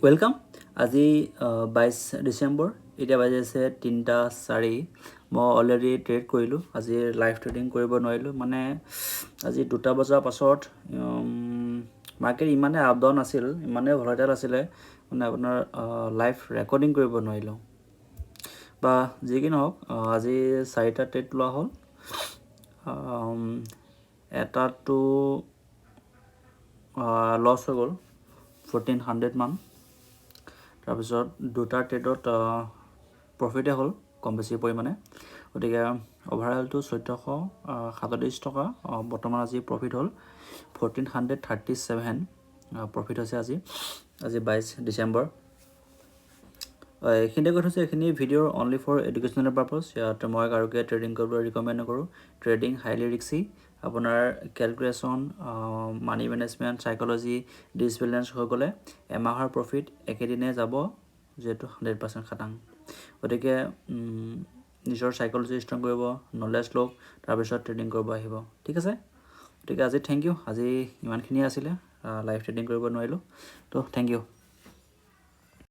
welcome আজি 22 ডিসেম্বৰ এতিয়া বাজি আছে 3:04 মই অলৰেডি ট্ৰেড কৰিলোঁ আজি লাইভ ট্ৰেডিং কৰিব নোৱাৰিলোঁ মানে আজি 2টা বজাৰ পাছত মাৰ্কেট ইমানে আপ ডাউন আছিল ইমানে ভলাটাইল আছিলে মানে আপোনাৰ লাইভ ৰেকৰ্ডিং কৰিব নোৱাৰিলোঁ বা যি কি নহওক আজি 4টা ট্ৰেড লোৱা হ'ল এটাটো লছ হৈ গ'ল 1400 মান তাৰপিছত দুটা ট্ৰেডত প্ৰফিটে হ'ল কম বেছি পৰিমাণে গতিকে ওভাৰঅলটো 1437 টকা বৰ্তমান আজি প্ৰফিট হ'ল 1437 প্ৰফিট হৈছে আজি 22 ডিসেম্বৰ এইখিনি কথা হৈছে এইখিনি video' only for educational purpose ইয়াত মই কাৰোকে ট্ৰেডিং কৰিবলৈ ৰিকমেণ্ড নকৰোঁ ট্ৰেডিং হাইলি ৰিস্কি আপোনাৰ calculation money management psychology disbalance হৈ গ'লে এমাহৰ প্ৰফিট একেদিনে যাব যেটো 100% খাটাং গতিকে নিজৰ সাইকোলজি ষ্ট্ৰং কৰিব নলেজ লওক তাৰ পিছত ট্ৰেডিং কৰিব আহিব ঠিক আছে গতিকে আজি থ্যাংক ইউ আজি ইমানখিনি আছিল লাইভ ট্ৰেডিং কৰিব নোৱাৰিলোঁ তো থ্যাংক ইউ